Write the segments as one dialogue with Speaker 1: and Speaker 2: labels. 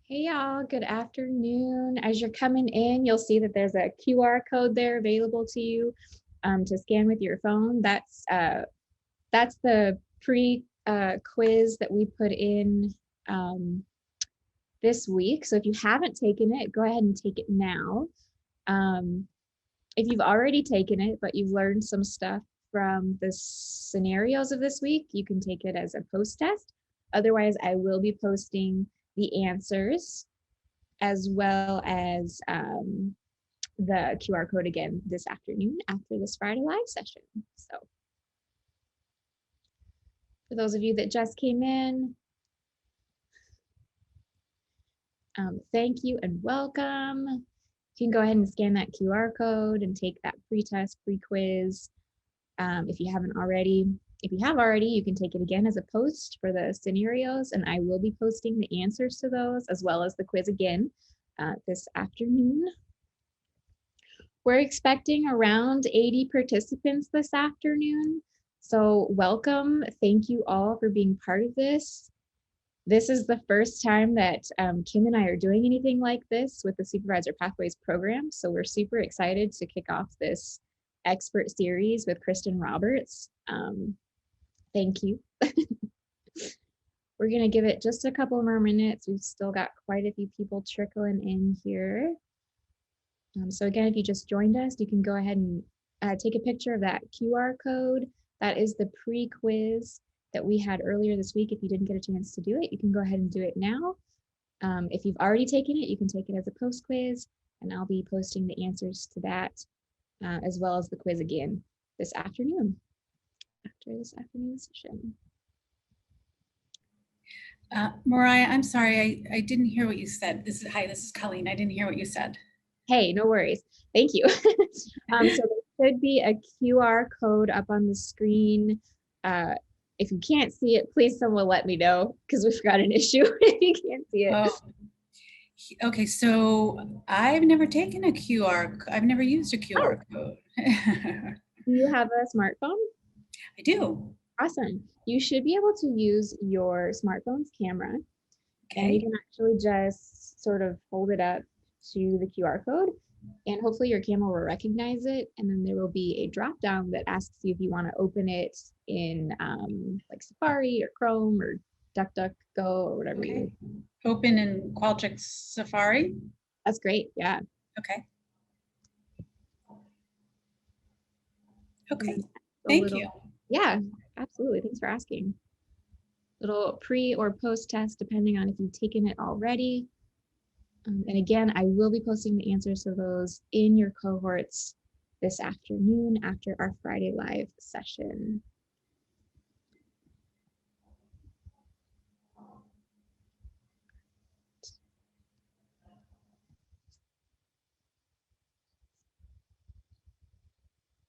Speaker 1: Hey y'all, good afternoon. As you're coming in, you'll see that there's a QR code there available to you to scan with your phone. That's the quiz that we put in this week. So if you haven't taken it, go ahead and take it now. If you've already taken it, but you've learned some stuff from the scenarios of this week, you can take it as a post test. Otherwise, I will be posting the answers as well as the QR code again this afternoon after this Friday live session. So for those of you that just came in, thank you and welcome. You can go ahead and scan that QR code and take that pre-test, pre-quiz if you haven't already. If you have already, you can take it again as a post for the scenarios, and I will be posting the answers to those as well as the quiz again this afternoon. We're expecting around 80 participants this afternoon. So welcome. Thank you all for being part of this. This is the first time that Kim and I are doing anything like this with the Supervisor Pathways program. So we're super excited to kick off this expert series with Kristen Roberts. Thank you. We're gonna give it just a couple more minutes. We've still got quite a few people trickling in here. So again, if you just joined us, you can go ahead and take a picture of that QR code. That is the pre-quiz that we had earlier this week. If you didn't get a chance to do it, you can go ahead and do it now. If you've already taken it, you can take it as a post quiz, and I'll be posting the answers to that as well as the quiz again this afternoon, after this afternoon session.
Speaker 2: Mariah, I'm sorry, I didn't hear what you said. This is Colleen. I didn't hear what you said.
Speaker 1: Hey, no worries. Thank you. So there should be a QR code up on the screen. If you can't see it, please someone let me know because we've got an issue if you can't see it.
Speaker 2: Oh, okay, so I've never taken a QR. I've never used a QR code.
Speaker 1: Do you have a smartphone?
Speaker 2: I do.
Speaker 1: Awesome. You should be able to use your smartphone's camera.
Speaker 2: Okay.
Speaker 1: And you can actually just sort of hold it up to the QR code, and hopefully your camera will recognize it. And then there will be a drop down that asks you if you want to open it in like Safari or Chrome or DuckDuckGo or whatever you
Speaker 2: open in Qualtrics Safari.
Speaker 1: That's great. Yeah.
Speaker 2: Okay. Okay. Thank you.
Speaker 1: Yeah, absolutely. Thanks for asking. Little pre or post test, depending on if you've taken it already. And again, I will be posting the answers to those in your cohorts this afternoon after our Friday live session.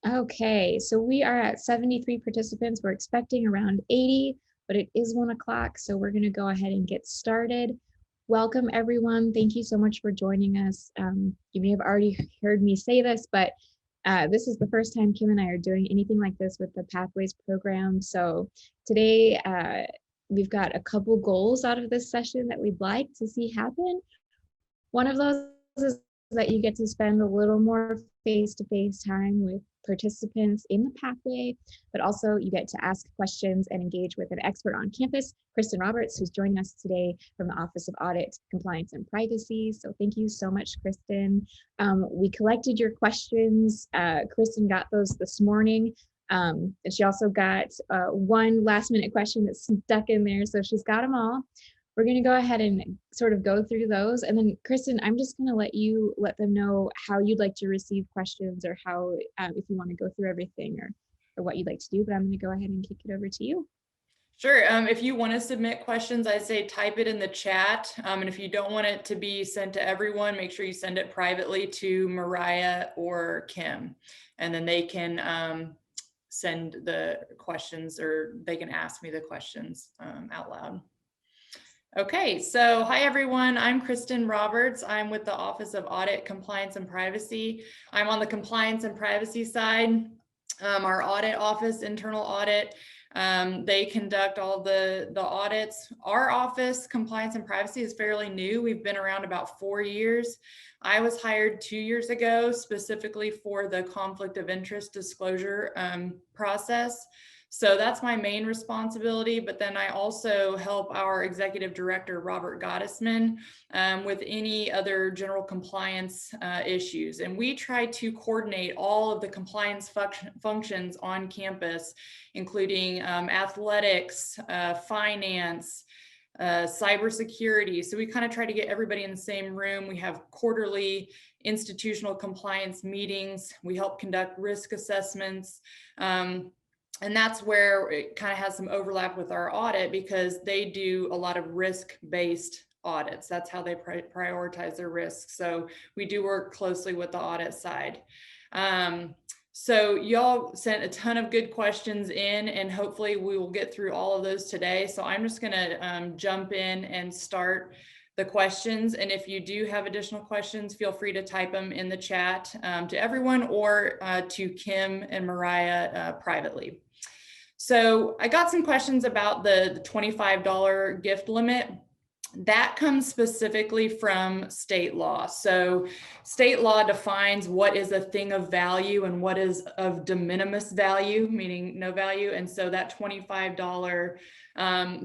Speaker 1: Okay, so we are at 73 participants. We're expecting around 80, but it is 1 o'clock, so we're going to go ahead and get started. Welcome, everyone. Thank you so much for joining us. You may have already heard me say this, but this is the first time Kim and I are doing anything like this with the Pathways program. So today, we've got a couple goals out of this session that we'd like to see happen. One of those is that you get to spend a little more face-to-face time with participants in the pathway, but also you get to ask questions and engage with an expert on campus, Kristen Roberts, who's joining us today from the Office of Audit, Compliance, and Privacy. So thank you so much, Kristen. We collected your questions. Kristen got those this morning. And she also got one last-minute question that's stuck in there, so she's got them all. We're going to go ahead and sort of go through those. And then Kristen, I'm just going to let them know how you'd like to receive questions, or how, if you want to go through everything, or what you'd like to do, but I'm going to go ahead and kick it over to you.
Speaker 3: Sure. If you want to submit questions, I say type it in the chat. And if you don't want it to be sent to everyone, make sure you send it privately to Mariah or Kim, and then they can send the questions, or they can ask me the questions out loud. Okay, so hi everyone, I'm Kristen Roberts. I'm with the Office of Audit, Compliance, and Privacy. I'm on the compliance and privacy side. Our audit office, internal audit, They conduct all the audits. Our office, compliance and privacy, is fairly new. We've been around about 4 years. I was hired 2 years ago specifically for the conflict of interest disclosure process. So that's my main responsibility, but then I also help our executive director, Robert Gottesman, with any other general compliance issues. And we try to coordinate all of the compliance functions on campus, including athletics, finance, cybersecurity. So we kind of try to get everybody in the same room. We have quarterly institutional compliance meetings. We help conduct risk assessments. And that's where it kind of has some overlap with our audit, because they do a lot of risk-based audits. That's how they prioritize their risks. So we do work closely with the audit side. So y'all sent a ton of good questions in, and hopefully we will get through all of those today. So I'm just gonna jump in and start the questions. And if you do have additional questions, feel free to type them in the chat to everyone, or to Kim and Mariah privately. So I got some questions about the $25 gift limit. That comes specifically from state law. So state law defines what is a thing of value and what is of de minimis value, meaning no value. And so that $25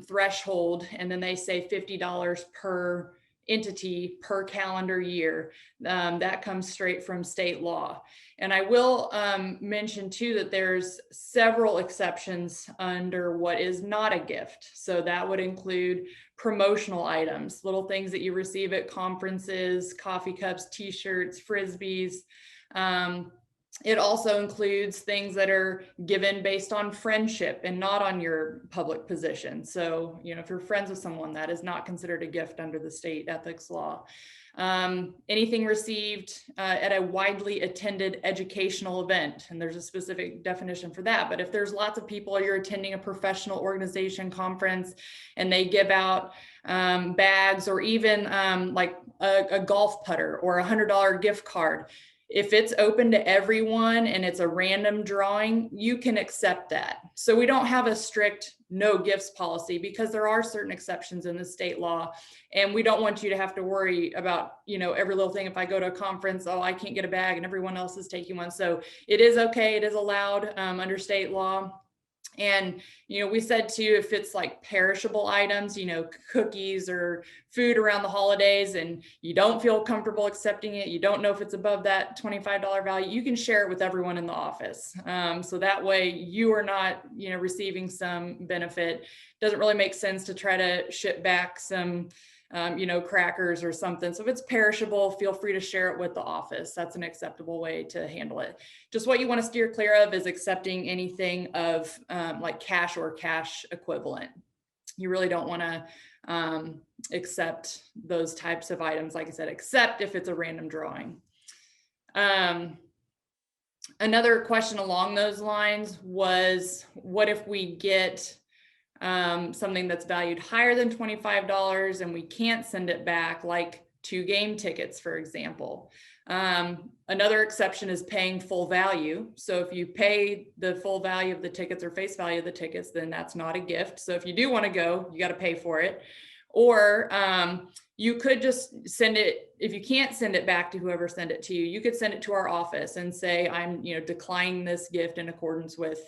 Speaker 3: threshold, and then they say $50 per entity per calendar year, that comes straight from state law. And I will mention too that there's several exceptions under what is not a gift. So that would include promotional items, little things that you receive at conferences, coffee cups, t-shirts, frisbees. It also includes things that are given based on friendship and not on your public position. So, you know, if you're friends with someone, that is not considered a gift under the state ethics law. Anything received at a widely attended educational event, and there's a specific definition for that. But if there's lots of people, or you're attending a professional organization conference and they give out bags, or even like a golf putter or $100 gift card, if it's open to everyone and it's a random drawing, you can accept that. So we don't have a strict no gifts policy, because there are certain exceptions in the state law, and we don't want you to have to worry about, you know, every little thing. If I go to a conference, oh, I can't get a bag and everyone else is taking one. So it is okay. It is allowed under state law. And, you know, we said too, if it's like perishable items, you know, cookies or food around the holidays, and you don't feel comfortable accepting it, you don't know if it's above that $25 value, you can share it with everyone in the office. So that way you are not, you know, receiving some benefit. Doesn't really make sense to try to ship back some you know, crackers or something. So if it's perishable, feel free to share it with the office. That's an acceptable way to handle it. Just what you want to steer clear of is accepting anything of like cash or cash equivalent. You really don't want to accept those types of items, like I said, except if it's a random drawing. Another question along those lines was, what if we get something that's valued higher than $25 and we can't send it back, like 2 game tickets, for example? Another exception is paying full value. So if you pay the full value of the tickets or face value of the tickets, then that's not a gift. So if you do want to go, you got to pay for it. Or you could just send it. If you can't send it back to whoever sent it to you, you could send it to our office and say, I'm, you know, declining this gift in accordance with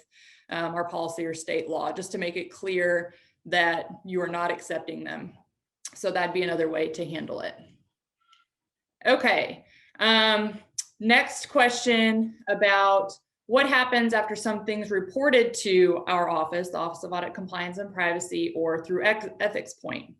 Speaker 3: our policy or state law, just to make it clear that you are not accepting them. So that'd be another way to handle it. Okay. Next question about what happens after something's reported to our office, the Office of Audit, Compliance and Privacy, or through Ethics Point.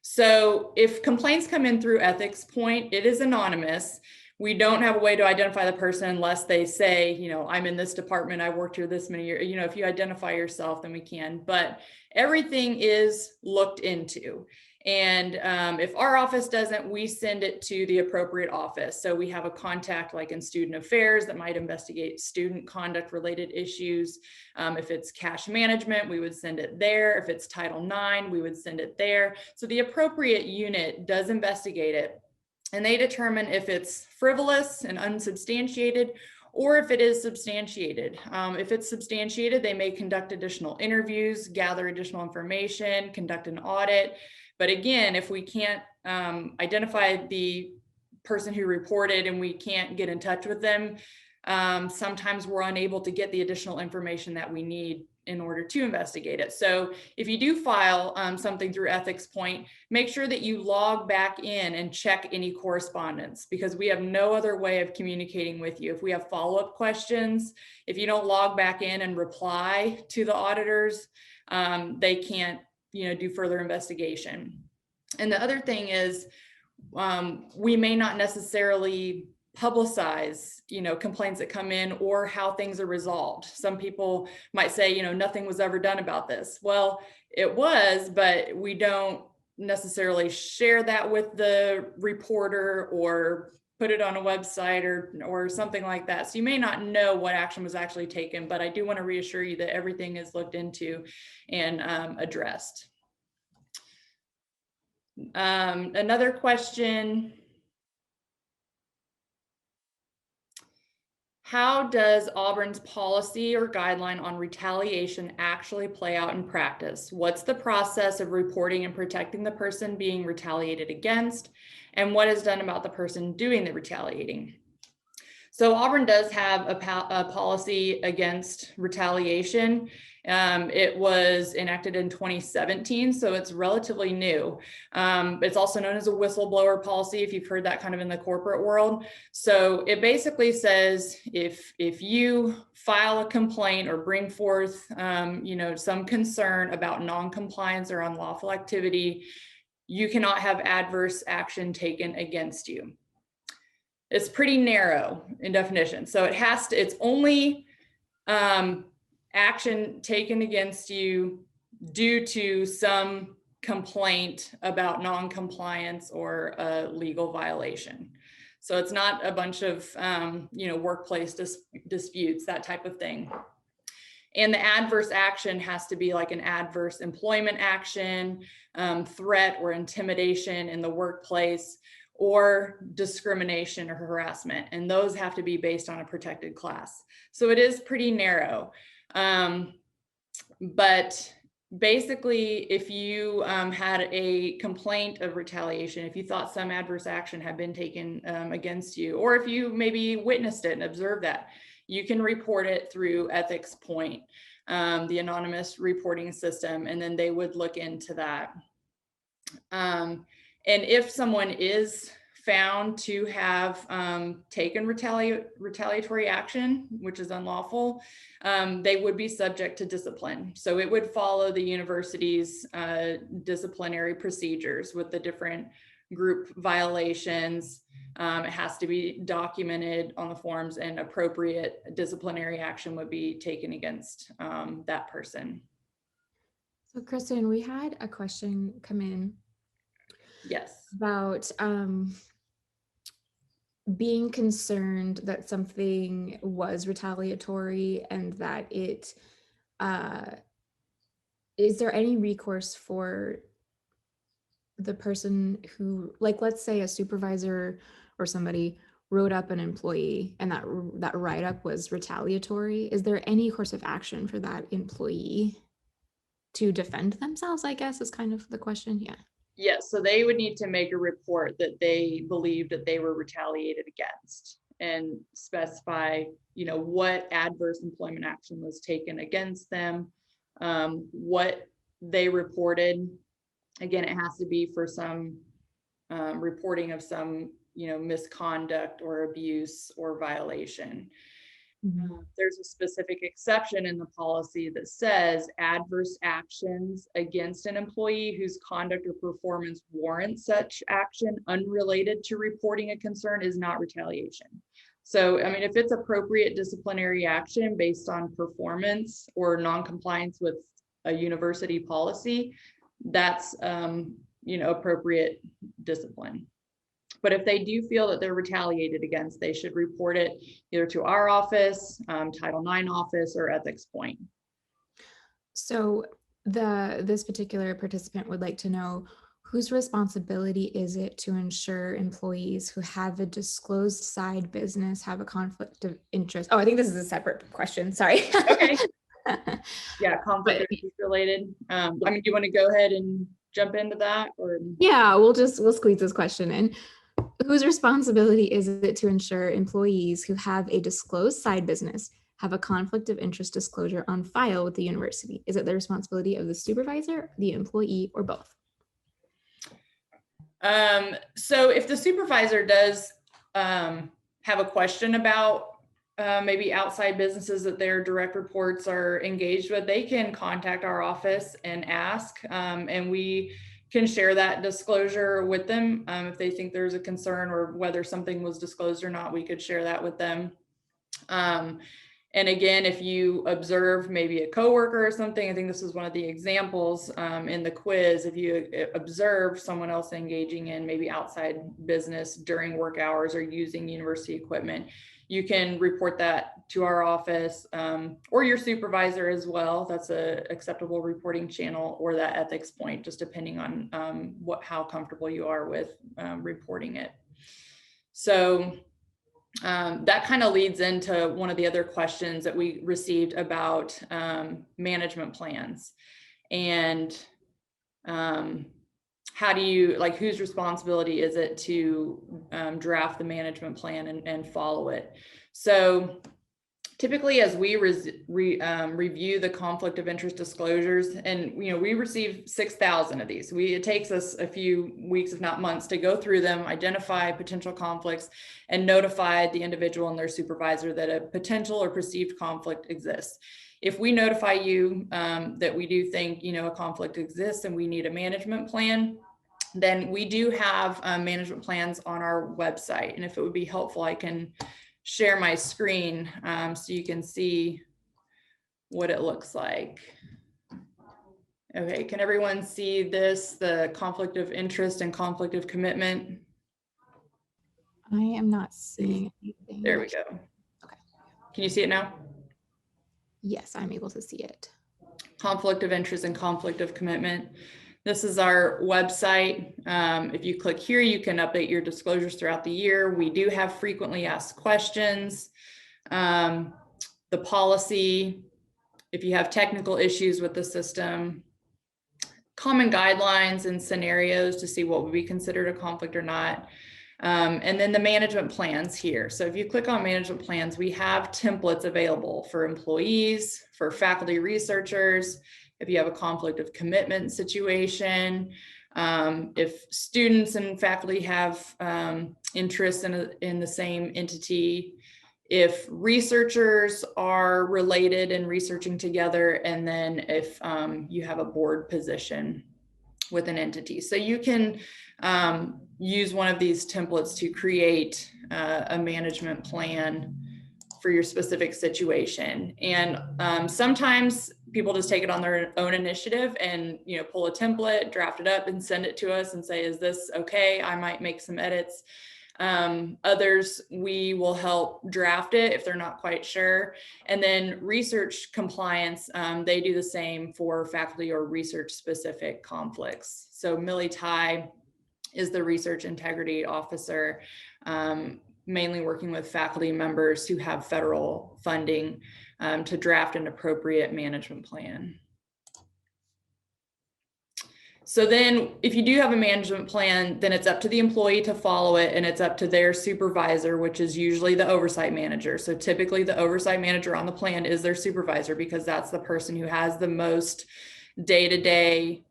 Speaker 3: So if complaints come in through Ethics Point, it is anonymous. We don't have a way to identify the person unless they say, you know, I'm in this department, I worked here this many years. You know, if you identify yourself, then we can, but everything is looked into. And if our office doesn't, we send it to the appropriate office. So we have a contact like in student affairs that might investigate student conduct related issues. If it's cash management, we would send it there. If it's Title IX, we would send it there. So the appropriate unit does investigate it, and they determine if it's frivolous and unsubstantiated, or if it is substantiated. If it's substantiated, they may conduct additional interviews, gather additional information, conduct an audit. But again, if we can't identify the person who reported and we can't get in touch with them, sometimes we're unable to get the additional information that we need in order to investigate it. So if you do file something through Ethics Point, make sure that you log back in and check any correspondence, because we have no other way of communicating with you. If we have follow-up questions, if you don't log back in and reply to the auditors, they can't, do further investigation. And the other thing is, we may not necessarily publicize, complaints that come in or how things are resolved. Some people might say, nothing was ever done about this. Well, it was, but we don't necessarily share that with the reporter or put it on a website or something like that. So you may not know what action was actually taken, but I do want to reassure you that everything is looked into and addressed. Another question. How does Auburn's policy or guideline on retaliation actually play out in practice? What's the process of reporting and protecting the person being retaliated against? And what is done about the person doing the retaliating? So Auburn does have a policy against retaliation. It was enacted in 2017, so it's relatively new. It's also known as a whistleblower policy, if you've heard that kind of in the corporate world. So it basically says if you file a complaint or bring forth some concern about non-compliance or unlawful activity, you cannot have adverse action taken against you. It's pretty narrow in definition. So it's only action taken against you due to some complaint about non-compliance or a legal violation. So it's not a bunch of, workplace disputes, that type of thing. And the adverse action has to be like an adverse employment action, threat or intimidation in the workplace, or discrimination or harassment. And those have to be based on a protected class. So it is pretty narrow. But basically, if you had a complaint of retaliation, if you thought some adverse action had been taken against you, or if you maybe witnessed it and observed that, you can report it through Ethics Point, the anonymous reporting system, and then they would look into that. And if someone is found to have taken retaliatory action, which is unlawful, they would be subject to discipline. So it would follow the university's disciplinary procedures with the different group violations. It has to be documented on the forms, and appropriate disciplinary action would be taken against that person.
Speaker 1: So Kristen, we had a question come in.
Speaker 3: Yes.
Speaker 1: About being concerned that something was retaliatory and that it, is there any recourse for the person who, like, let's say a supervisor or somebody wrote up an employee and that write-up was retaliatory? Is there any course of action for that employee to defend themselves, I guess, is kind of the question. Yeah.
Speaker 3: Yes, so they would need to make a report that they believed that they were retaliated against and specify, what adverse employment action was taken against them, what they reported. Again, it has to be for some reporting of some, misconduct or abuse or violation. There's a specific exception in the policy that says adverse actions against an employee whose conduct or performance warrants such action unrelated to reporting a concern is not retaliation. So, if it's appropriate disciplinary action based on performance or non-compliance with a university policy, that's, appropriate discipline. But if they do feel that they're retaliated against, they should report it either to our office, Title IX office, or Ethics Point.
Speaker 1: So this particular participant would like to know Whose responsibility is it to ensure employees who have a disclosed side business have a conflict of interest? Oh, I think this is a separate question. Sorry.
Speaker 3: Okay. Yeah, conflict
Speaker 1: But-
Speaker 3: of interest related. I mean, do you want to go ahead and jump into that, or?
Speaker 1: Yeah, we'll squeeze this question in. Whose responsibility is it to ensure employees who have a disclosed side business have a conflict of interest disclosure on file with the university? Is it the responsibility of the supervisor, the employee, or both?
Speaker 3: So if the supervisor does have a question about maybe outside businesses that their direct reports are engaged with, they can contact our office and ask, and we can share that disclosure with them. If they think there's a concern or whether something was disclosed or not, we could share that with them. And again, if you observe maybe a coworker or something, I think this is one of the examples in the quiz. If you observe someone else engaging in maybe outside business during work hours or using university equipment, you can report that to our office or your supervisor as well. That's an acceptable reporting channel, or that ethics point, just depending on how comfortable you are with reporting it. So that kind of leads into one of the other questions that we received about management plans, and how do you, like, whose responsibility is it to draft the management plan and follow it? So typically, as we review the conflict of interest disclosures, and we receive 6,000 of these. It takes us a few weeks, if not months, to go through them, identify potential conflicts, and notify the individual and their supervisor that a potential or perceived conflict exists. If we notify you that we do think a conflict exists and we need a management plan, then we do have management plans on our website. And if it would be helpful, I can share my screen so you can see what it looks like. Okay, can everyone see this, the conflict of interest and conflict of commitment?
Speaker 1: I am not seeing anything.
Speaker 3: There we go.
Speaker 1: Okay.
Speaker 3: Can you see it now?
Speaker 1: Yes, I'm able to see it.
Speaker 3: Conflict of interest and conflict of commitment. This is our website. If you click here, you can update your disclosures throughout the year. We do have frequently asked questions. The policy, if you have technical issues with the system, common guidelines and scenarios to see what would be considered a conflict or not. And then the management plans here. So if you click on management plans, we have templates available for employees, for faculty researchers, if you have a conflict of commitment situation, if students and faculty have interests in the same entity, if researchers are related and researching together, and then if you have a board position with an entity. So you can use one of these templates to create a management plan for your specific situation. And sometimes people just take it on their own initiative and pull a template, draft it up and send it to us and say, is this okay? I might make some edits. Others, we will help draft it if they're not quite sure. And then research compliance, they do the same for faculty or research specific conflicts. So Millie Ty is the research integrity officer, mainly working with faculty members who have federal funding to draft an appropriate management plan. So then if you do have a management plan, then it's up to the employee to follow it, and it's up to their supervisor, which is usually the oversight manager. So typically the oversight manager on the plan is their supervisor, because that's the person who has the most day-to-day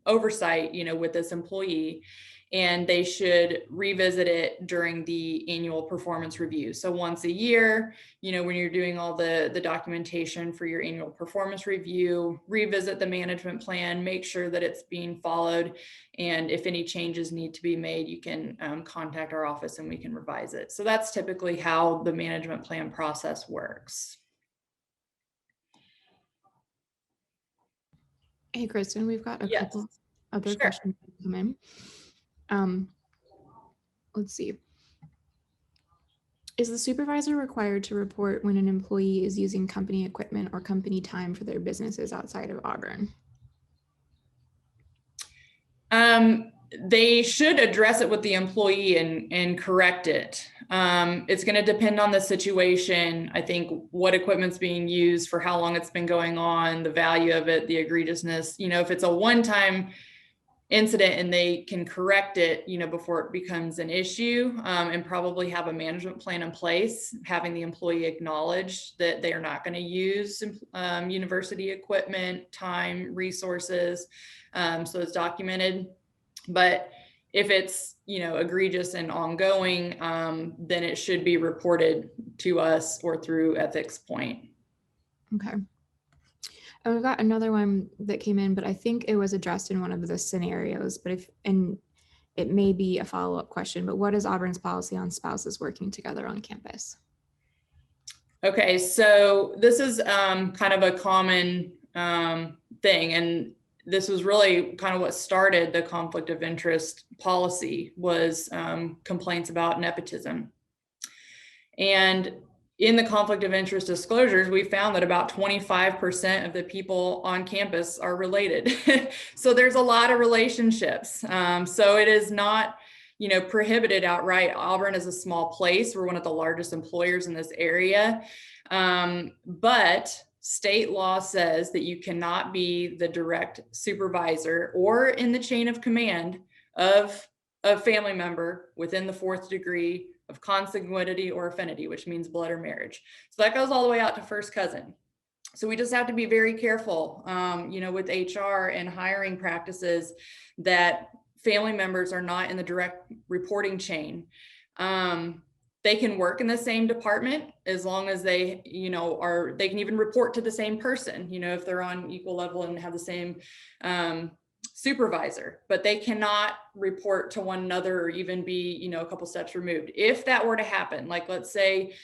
Speaker 3: oversight, with this employee. And they should revisit it during the annual performance review. So once a year, when you're doing all the documentation for your annual performance review, revisit the management plan, make sure that it's being followed. And if any changes need to be made, you can contact our office and we can revise it. So that's typically how the management plan process works.
Speaker 1: Hey, Kristen, we've got a
Speaker 3: Yes.
Speaker 1: couple other
Speaker 3: Sure.
Speaker 1: questions that come in. Let's see. Is the supervisor required to report when an employee is using company equipment or company time for their businesses outside of Auburn?
Speaker 3: They should address it with the employee and correct it. It's going to depend on the situation. I think what equipment's being used, for how long it's been going on, the value of it, the egregiousness. If it's a one-time incident and they can correct it, before it becomes an issue, and probably have a management plan in place, having the employee acknowledge that they are not going to use university equipment, time, resources, so it's documented. But if it's, egregious and ongoing, then it should be reported to us or through ethics point.
Speaker 1: Okay. And we've got another one that came in, but I think it was addressed in one of the scenarios, and it may be a follow-up question, but what is Auburn's policy on spouses working together on campus?
Speaker 3: Okay, so this is kind of a common thing, and this was really kind of what started the conflict of interest policy, was complaints about nepotism. And in the conflict of interest disclosures, we found that about 25% of the people on campus are related. So there's a lot of relationships. So it is not, prohibited outright. Auburn is a small place. We're one of the largest employers in this area. But state law says that you cannot be the direct supervisor or in the chain of command of a family member within the 4th degree of consanguinity or affinity, which means blood or marriage. So that goes all the way out to first cousin. So we just have to be very careful, with HR and hiring practices, that family members are not in the direct reporting chain. They can work in the same department as long as they, they can even report to the same person, if they're on equal level and have the same supervisor, but they cannot report to one another or even be, a couple steps removed. If that were to happen, like let's say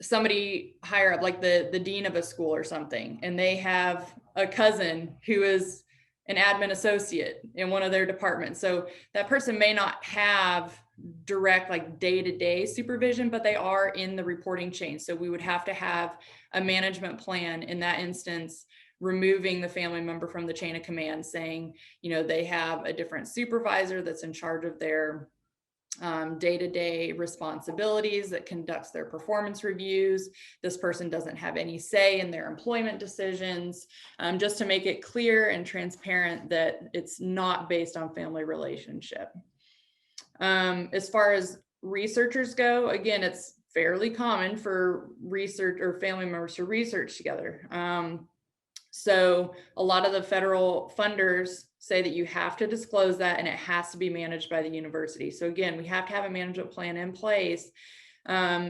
Speaker 3: somebody higher up, like the dean of a school or something, and they have a cousin who is an admin associate in one of their departments. So that person may not have direct, like day-to-day supervision, but they are in the reporting chain. So we would have to have a management plan in that instance, removing the family member from the chain of command, saying, they have a different supervisor that's in charge of their day-to-day responsibilities, that conducts their performance reviews. This person doesn't have any say in their employment decisions, just to make it clear and transparent that it's not based on family relationship. As far as researchers go, again, it's fairly common for research or family members to research together. So a lot of the federal funders say that you have to disclose that, and it has to be managed by the university. So again, we have to have a management plan in place,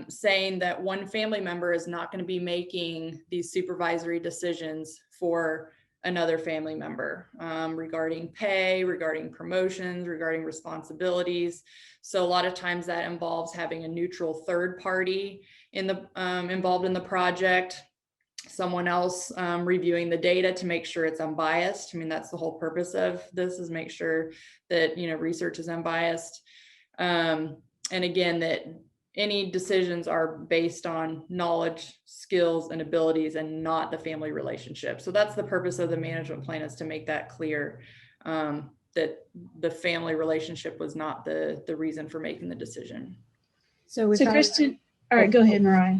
Speaker 3: saying that one family member is not going to be making these supervisory decisions for another family member, regarding pay, regarding promotions, regarding responsibilities. So a lot of times that involves having a neutral third party involved in the project, someone else reviewing the data to make sure it's unbiased. I mean, that's the whole purpose of this, is make sure that, research is unbiased. And again, that any decisions are based on knowledge, skills, and abilities, and not the family relationship. So that's the purpose of the management plan, is to make that clear, that the family relationship was not the reason for making the decision.
Speaker 1: So
Speaker 4: Kristen, all right, go ahead, Mariah.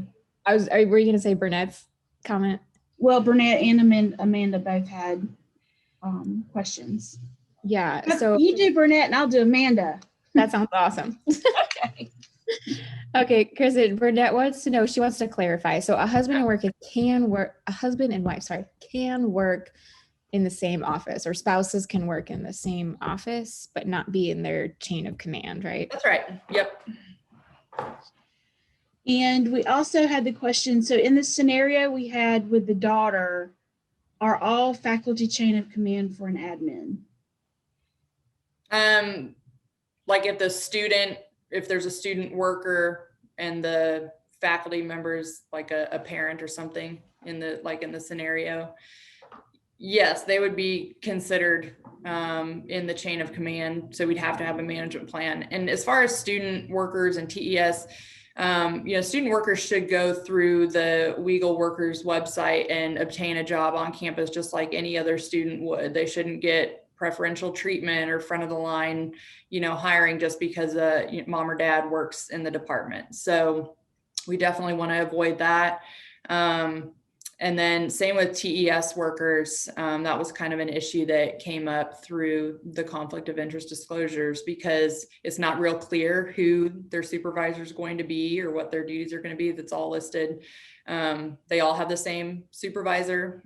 Speaker 1: Were you going to say Burnett's comment?
Speaker 4: Well, Burnett and Amanda both had questions.
Speaker 1: Yeah. So
Speaker 4: you do Burnett and I'll do Amanda.
Speaker 1: That sounds awesome.
Speaker 4: Okay.
Speaker 1: Okay, Kristen, Burnett wants to know, she wants to clarify. So a husband and wife can work in the same office, or spouses can work in the same office, but not be in their chain of command, right?
Speaker 3: That's right. Yep.
Speaker 4: And we also had the question, so in the scenario we had with the daughter, are all faculty chain of command for an admin?
Speaker 3: Like if there's a student worker and the faculty members, like a parent or something in the scenario, yes, they would be considered in the chain of command. So we'd have to have a management plan. And as far as student workers and TES, student workers should go through the Weagle Workers website and obtain a job on campus just like any other student would. They shouldn't get preferential treatment or front of the line, hiring just because mom or dad works in the department. So we definitely want to avoid that. And then same with TES workers. That was kind of an issue that came up through the conflict of interest disclosures, because it's not real clear who their supervisor is going to be or what their duties are going to be. That's all listed. They all have the same supervisor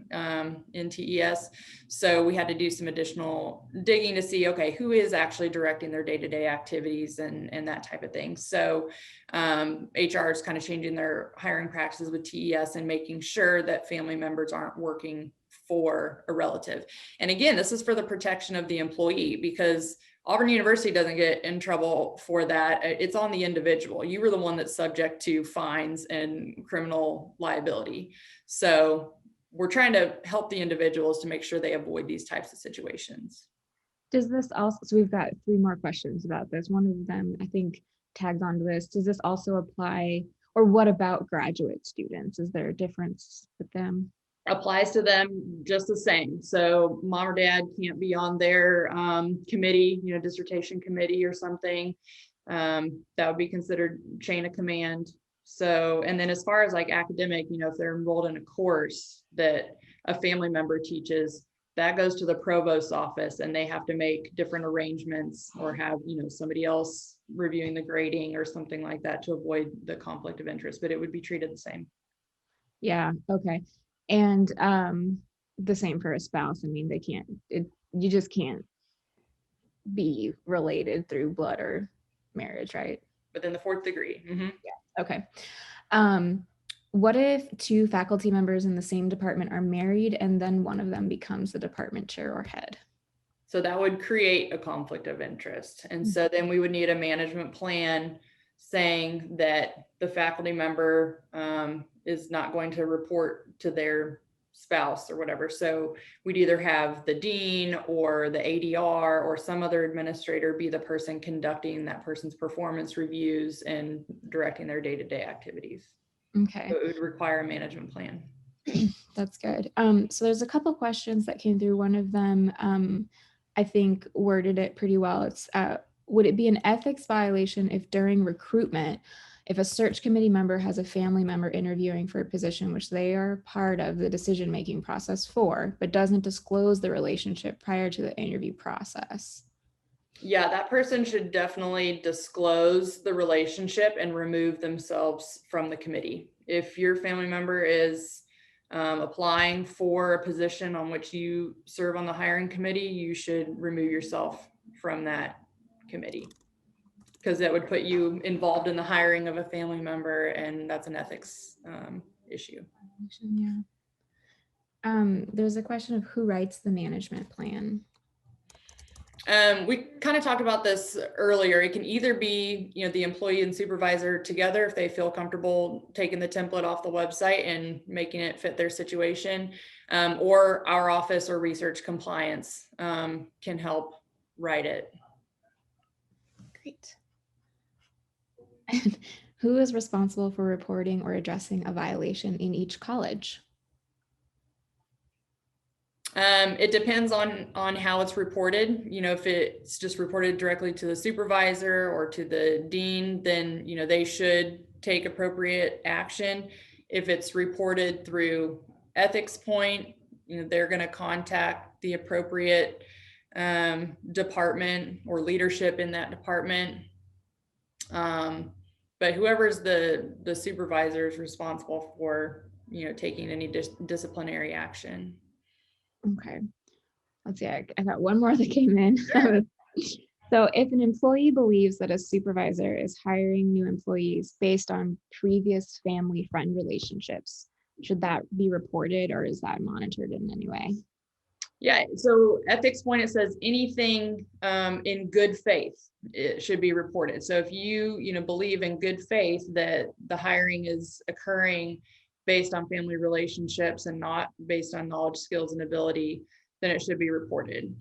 Speaker 3: in TES. So we had to do some additional digging to see, okay, who is actually directing their day-to-day activities and that type of thing. So HR is kind of changing their hiring practices with TES and making sure that family members aren't working for a relative. And again, this is for the protection of the employee, because Auburn University doesn't get in trouble for that. It's on the individual. You were the one that's subject to fines and criminal liability. So we're trying to help the individuals to make sure they avoid these types of situations.
Speaker 1: Does this also, so we've got 3 more questions about this. One of them, I think, tags onto this. Does this also apply, or what about graduate students? Is there a difference with them?
Speaker 3: Applies to them just the same. So mom or dad can't be on their committee, dissertation committee or something. That would be considered chain of command. So, and then as far as like academic, if they're enrolled in a course that a family member teaches, that goes to the provost's office, and they have to make different arrangements or have, somebody else reviewing the grading or something like that to avoid the conflict of interest, but it would be treated the same.
Speaker 1: Yeah, okay. And the same for a spouse. I mean, they can't, you just can't be related through blood or marriage, right?
Speaker 3: Within the 4th degree. Mm-hmm.
Speaker 1: Yeah, okay. What if 2 faculty members in the same department are married and then one of them becomes the department chair or head?
Speaker 3: So that would create a conflict of interest. And so then we would need a management plan saying that the faculty member is not going to report to their spouse or whatever. So we'd either have the dean or the ADR or some other administrator be the person conducting that person's performance reviews and directing their day-to-day activities.
Speaker 1: Okay.
Speaker 3: So it would require a management plan.
Speaker 1: That's good. So there's a couple questions that came through. One of them, I think, worded it pretty well. It's, would it be an ethics violation if during recruitment, if a search committee member has a family member interviewing for a position which they are part of the decision-making process for, but doesn't disclose the relationship prior to the interview process?
Speaker 3: Yeah, that person should definitely disclose the relationship and remove themselves from the committee. If your family member is applying for a position on which you serve on the hiring committee, you should remove yourself from that committee, because that would put you involved in the hiring of a family member, and that's an ethics issue.
Speaker 1: Yeah. There's a question of who writes the management plan.
Speaker 3: We kind of talked about this earlier. It can either be, the employee and supervisor together if they feel comfortable taking the template off the website and making it fit their situation, or our office or research compliance can help write it.
Speaker 1: Great. And who is responsible for reporting or addressing a violation in each college?
Speaker 3: It depends on how it's reported. If it's just reported directly to the supervisor or to the dean, then, they should take appropriate action. If it's reported through ethics point, they're going to contact the appropriate department or leadership in that department. But whoever's the supervisor is responsible for, taking any disciplinary action.
Speaker 1: Okay, let's see, I got one more that came in. So if an employee believes that a supervisor is hiring new employees based on previous family friend relationships, should that be reported, or is that monitored in any way?
Speaker 3: Yeah, so ethics point, it says anything in good faith, it should be reported. So if you believe in good faith that the hiring is occurring based on family relationships and not based on knowledge, skills, and ability, then it should be reported.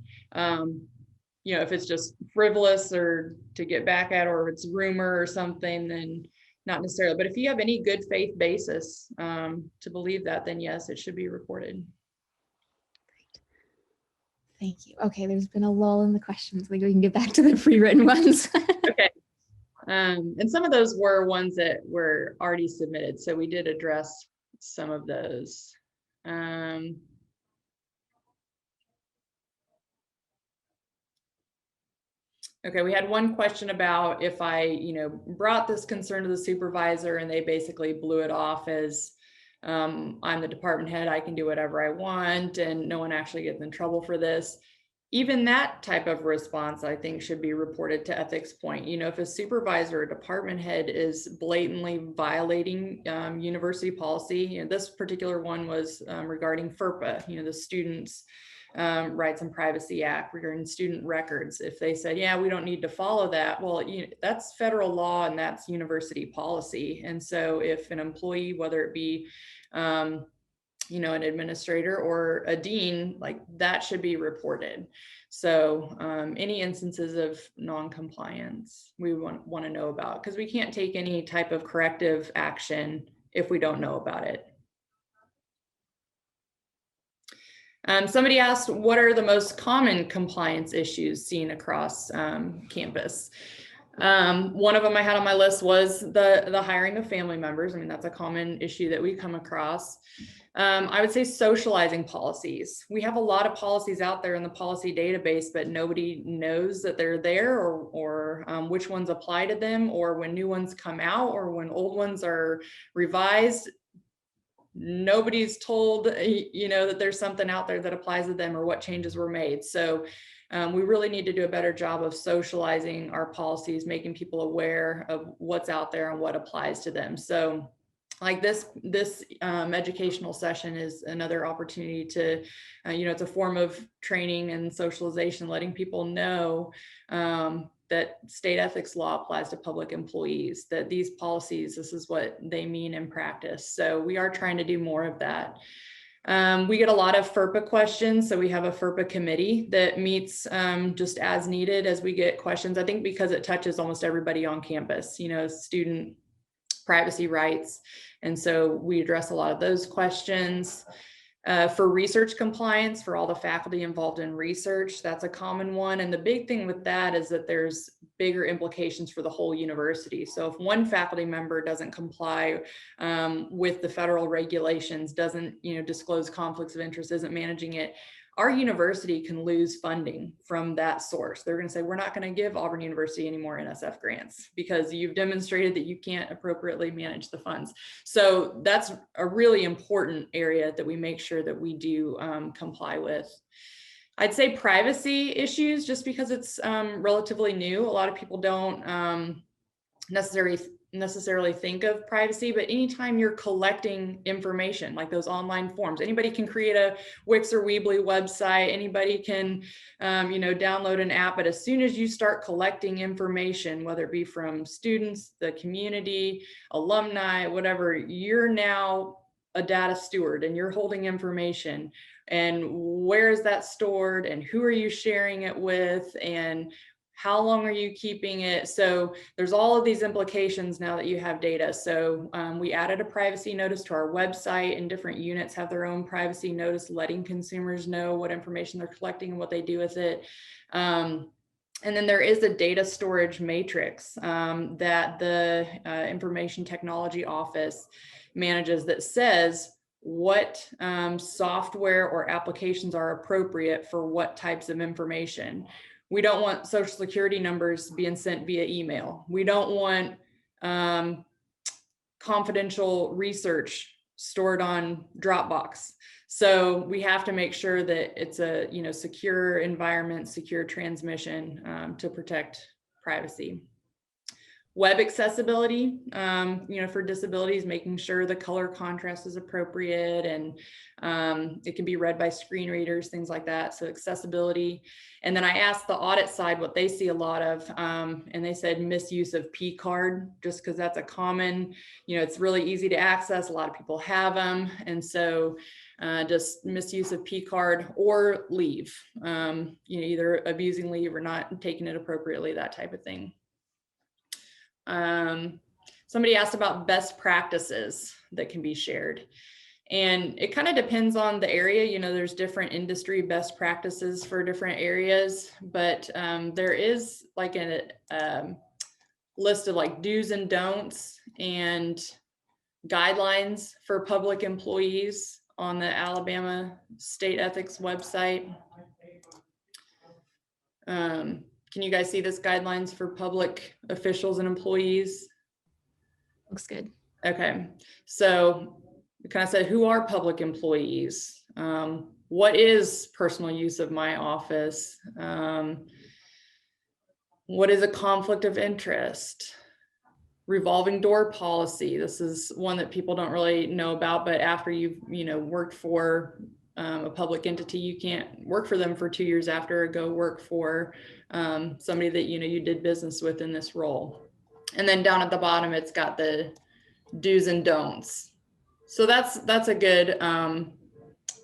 Speaker 3: If it's just frivolous or to get back at, or if it's rumor or something, then not necessarily. But if you have any good faith basis to believe that, then yes, it should be reported.
Speaker 1: Thank you. Okay, there's been a lull in the questions. Like we can get back to the pre-written ones.
Speaker 3: Okay. And some of those were ones that were already submitted. So we did address some of those. Okay, we had one question about if I, brought this concern to the supervisor and they basically blew it off as I'm the department head, I can do whatever I want and no one actually gets in trouble for this. Even that type of response, I think, should be reported to ethics point. If a supervisor or department head is blatantly violating university policy, this particular one was regarding FERPA, the Students' Rights and Privacy Act regarding student records. If they said, yeah, we don't need to follow that, well, that's federal law and that's university policy. And so if an employee, whether it be an administrator or a dean, like that should be reported. So any instances of non-compliance we want to know about, because we can't take any type of corrective action if we don't know about it. Somebody asked, what are the most common compliance issues seen across campus? One of them I had on my list was the hiring of family members. I mean, that's a common issue that we come across. I would say socializing policies. We have a lot of policies out there in the policy database, but nobody knows that they're there or which ones apply to them, or when new ones come out or when old ones are revised. Nobody's told, that there's something out there that applies to them or what changes were made. So we really need to do a better job of socializing our policies, making people aware of what's out there and what applies to them. So like this educational session is another opportunity to, it's a form of training and socialization, letting people know that state ethics law applies to public employees, that these policies, this is what they mean in practice. So we are trying to do more of that. We get a lot of FERPA questions. So we have a FERPA committee that meets just as needed as we get questions. I think because it touches almost everybody on campus, student privacy rights. And so we address a lot of those questions. For research compliance, for all the faculty involved in research, that's a common one. And the big thing with that is that there's bigger implications for the whole university. So if one faculty member doesn't comply with the federal regulations, doesn't disclose conflicts of interest, isn't managing it, our university can lose funding from that source. They're going to say, we're not going to give Auburn University any more NSF grants because you've demonstrated that you can't appropriately manage the funds. So that's a really important area that we make sure that we do comply with. I'd say privacy issues, just because it's relatively new. A lot of people don't necessarily think of privacy, but anytime you're collecting information like those online forms, anybody can create a Wix or Weebly website, anybody can download an app, but as soon as you start collecting information, whether it be from students, the community, alumni, whatever, you're now a data steward and you're holding information. And where is that stored and who are you sharing it with and how long are you keeping it? So there's all of these implications now that you have data. So we added a privacy notice to our website, and different units have their own privacy notice, letting consumers know what information they're collecting and what they do with it. And then there is a data storage matrix that the Information Technology Office manages that says what software or applications are appropriate for what types of information. We don't want social security numbers being sent via email. We don't want confidential research stored on Dropbox. So we have to make sure that it's a secure environment, secure transmission to protect privacy. Web accessibility, for disabilities, making sure the color contrast is appropriate and it can be read by screen readers, things like that. So accessibility. And then I asked the audit side what they see a lot of, and they said misuse of P card, just because that's a common, it's really easy to access. A lot of people have them. And so just misuse of P card or leave, either abusing leave or not taking it appropriately, that type of thing. Somebody asked about best practices that can be shared. And it kind of depends on the area. You know, there's different industry best practices for different areas, but there is like a list of like do's and don'ts and guidelines for public employees on the Alabama State Ethics website. Can you guys see this guidelines for public officials and employees?
Speaker 1: Looks good.
Speaker 3: Okay, so it kind of said, who are public employees? What is personal use of my office? What is a conflict of interest? Revolving door policy. This is one that people don't really know about, but after you've, worked for a public entity, you can't work for them for 2 years after, go work for somebody that, you did business with in this role. And then down at the bottom, it's got the do's and don'ts. So that's a good kind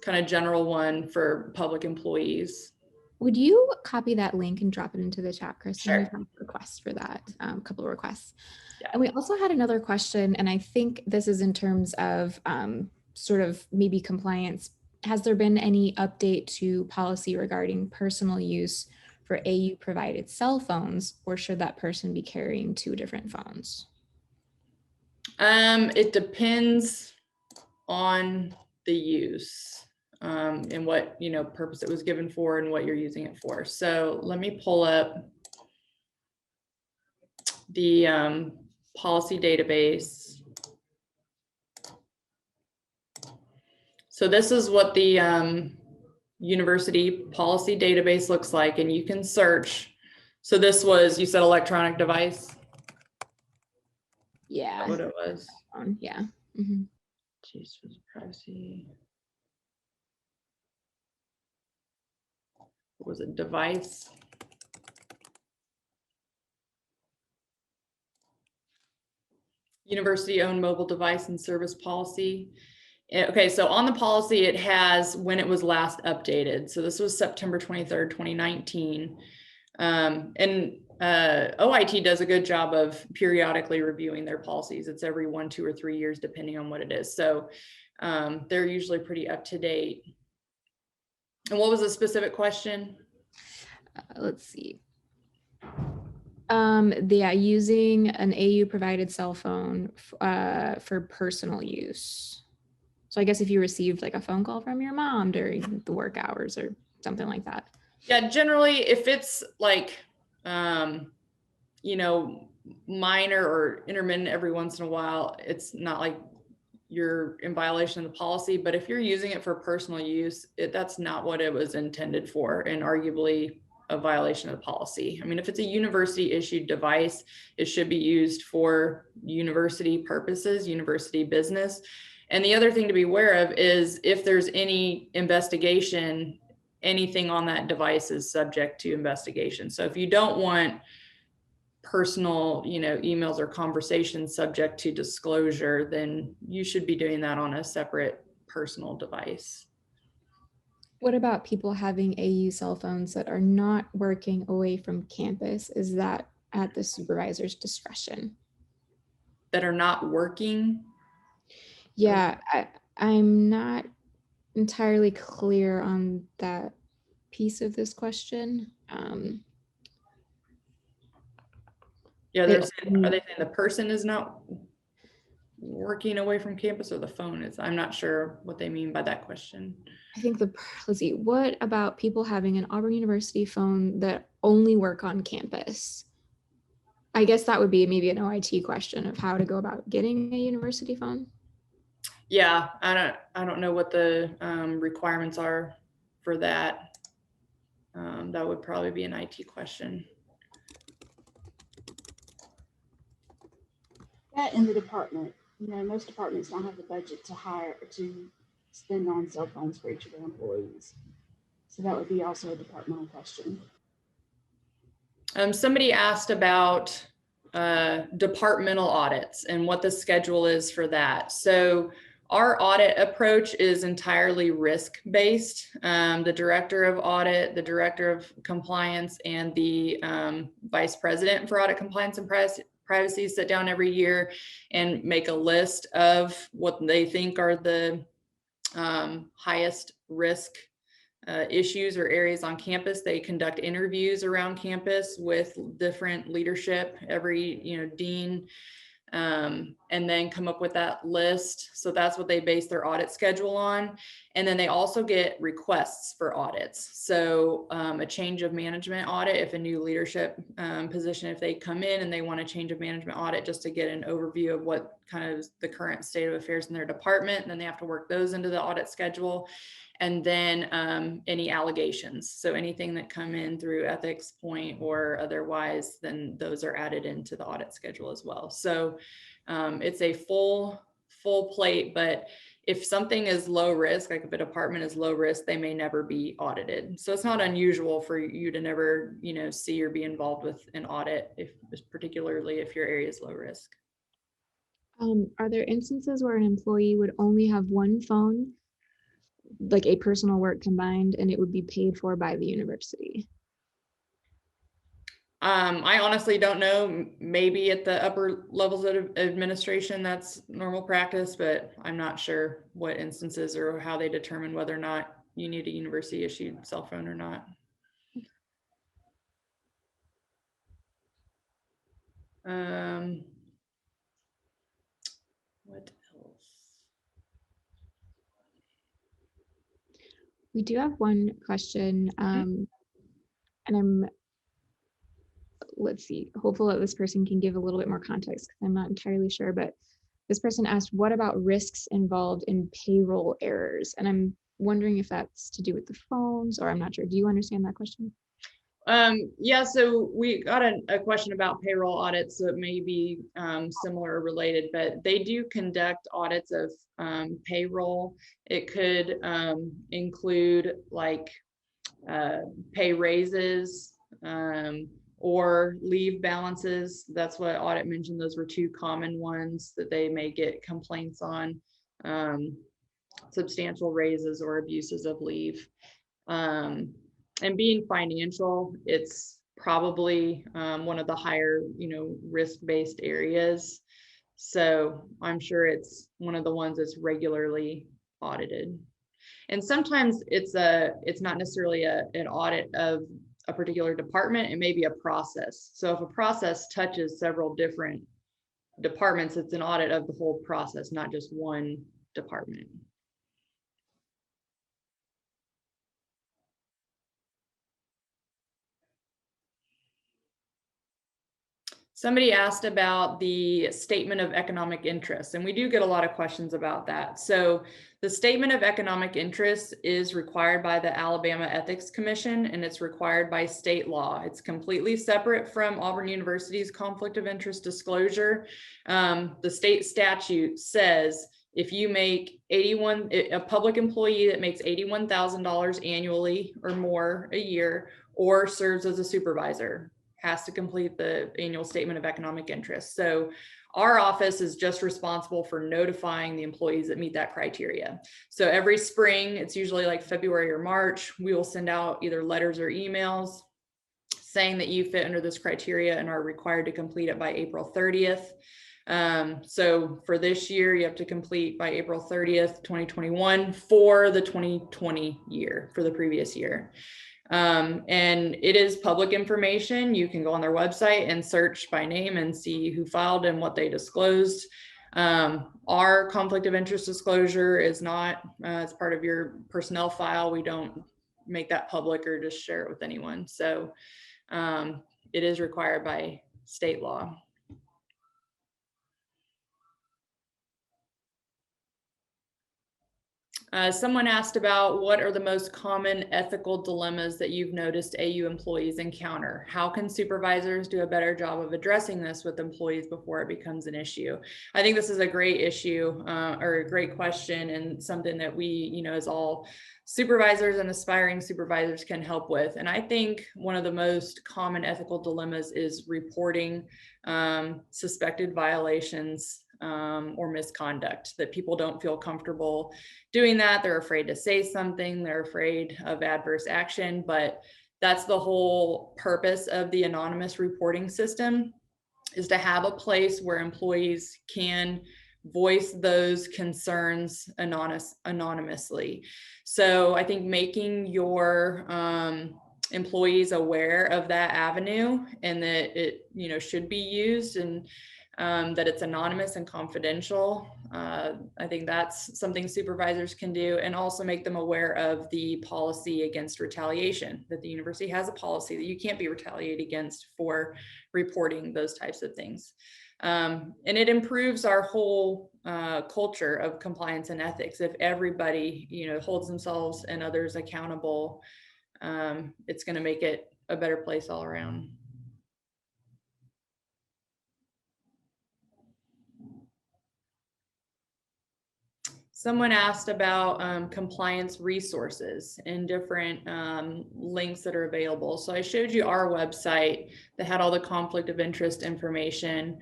Speaker 3: of general one for public employees.
Speaker 1: Would you copy that link and drop it into the chat, Kristen?
Speaker 3: Sure.
Speaker 1: We've had a request for that, a couple of requests.
Speaker 3: Yeah.
Speaker 1: And we also had another question, and I think this is in terms of sort of maybe compliance. Has there been any update to policy regarding personal use for AU provided cell phones, or should that person be carrying 2 different phones?
Speaker 3: It depends on the use. And what, purpose it was given for and what you're using it for. So let me pull up the policy database. So this is what the university policy database looks like, and you can search. So this was, you said electronic device?
Speaker 1: Yeah.
Speaker 3: What it was?
Speaker 1: Yeah. Mm-hmm.
Speaker 3: Jeez, was privacy. What was it? Device. University owned mobile device and service policy. Okay, so on the policy, it has when it was last updated. So this was September 23rd, 2019. And OIT does a good job of periodically reviewing their policies. It's every 1, 2, or 3 years, depending on what it is. So they're usually pretty up to date. And what was the specific question?
Speaker 1: Let's see. Using an AU provided cell phone for personal use. So I guess if you received like a phone call from your mom during the work hours or something like that.
Speaker 3: Yeah, generally, if it's like, minor or intermittent every once in a while, it's not like you're in violation of the policy. But if you're using it for personal use, that's not what it was intended for, and arguably a violation of the policy. I mean, if it's a university issued device, it should be used for university purposes, university business. And the other thing to be aware of is if there's any investigation, anything on that device is subject to investigation. So if you don't want personal, emails or conversations subject to disclosure, then you should be doing that on a separate personal device.
Speaker 1: What about people having AU cell phones that are not working away from campus? Is that at the supervisor's discretion?
Speaker 3: That are not working?
Speaker 1: Yeah, I'm not entirely clear on that piece of this question.
Speaker 3: Yeah, are they saying the person is not working away from campus or the phone is? I'm not sure what they mean by that question.
Speaker 1: I think let's see, what about people having an Auburn University phone that only work on campus? I guess that would be maybe an OIT question of how to go about getting a university phone.
Speaker 3: Yeah, I don't know what the requirements are for that. That would probably be an IT question.
Speaker 4: That in the department, most departments don't have the budget to spend on cell phones for each of their employees. So that would be also a departmental question.
Speaker 3: Somebody asked about departmental audits and what the schedule is for that. So our audit approach is entirely risk-based. The director of audit, the director of compliance, and the vice president for audit compliance and privacy sit down every year and make a list of what they think are the highest risk issues or areas on campus. They conduct interviews around campus with different leadership, every, dean, and then come up with that list. So that's what they base their audit schedule on. And then they also get requests for audits. So a change of management audit, if a new leadership position, if they come in and they want a change of management audit, just to get an overview of what kind of the current state of affairs in their department, and then they have to work those into the audit schedule. And then any allegations. So anything that come in through ethics point or otherwise, then those are added into the audit schedule as well. So it's a full plate, but if something is low risk, like if a department is low risk, they may never be audited. So it's not unusual for you to never, see or be involved with an audit, particularly if your area is low risk.
Speaker 1: Are there instances where an employee would only have one phone, like a personal work combined, and it would be paid for by the university?
Speaker 3: I honestly don't know. Maybe at the upper levels of administration, that's normal practice, but I'm not sure what instances or how they determine whether or not you need a university issued cell phone or not. What else?
Speaker 1: We do have one question, and let's see, hopeful that this person can give a little bit more context because I'm not entirely sure, but this person asked, what about risks involved in payroll errors? And I'm wondering if that's to do with the phones, or I'm not sure. Do you understand that question?
Speaker 3: Yeah, so we got a question about payroll audits, so it may be similar or related, but they do conduct audits of payroll. It could include like pay raises or leave balances. That's what audit mentioned. Those were two common ones that they may get complaints on, substantial raises or abuses of leave. And being financial, it's probably one of the higher, risk-based areas. So I'm sure it's one of the ones that's regularly audited. And sometimes it's not necessarily an audit of a particular department. It may be a process. So if a process touches several different departments, it's an audit of the whole process, not just one department. Somebody asked about the statement of economic interest, and we do get a lot of questions about that. So the statement of economic interest is required by the Alabama Ethics Commission, and it's required by state law. It's completely separate from Auburn University's conflict of interest disclosure. The state statute says if you make a public employee that makes $81,000 annually or more a year, or serves as a supervisor, has to complete the annual statement of economic interest. So our office is just responsible for notifying the employees that meet that criteria. So every spring, it's usually like February or March, we will send out either letters or emails saying that you fit under this criteria and are required to complete it by April 30th. So for this year, you have to complete by April 30th, 2021 for the 2020 year, for the previous year. And it is public information. You can go on their website and search by name and see who filed and what they disclosed. Our conflict of interest disclosure is not as part of your personnel file. We don't make that public or just share it with anyone. So it is required by state law. Someone asked about what are the most common ethical dilemmas that you've noticed AU employees encounter? How can supervisors do a better job of addressing this with employees before it becomes an issue? I think this is a great issue or a great question, and something that we, as all supervisors and aspiring supervisors can help with. And I think one of the most common ethical dilemmas is reporting suspected violations or misconduct, that people don't feel comfortable doing that. They're afraid to say something. They're afraid of adverse action, but that's the whole purpose of the anonymous reporting system, is to have a place where employees can voice those concerns anonymously. So I think making your employees aware of that avenue, and that it, you know, should be used, and that it's anonymous and confidential. I think that's something supervisors can do, and also make them aware of the policy against retaliation, that the university has a policy that you can't be retaliated against for reporting those types of things. And it improves our whole culture of compliance and ethics. If everybody, you know, holds themselves and others accountable, it's going to make it a better place all around. Someone asked about compliance resources and different links that are available. So I showed you our website that had all the conflict of interest information.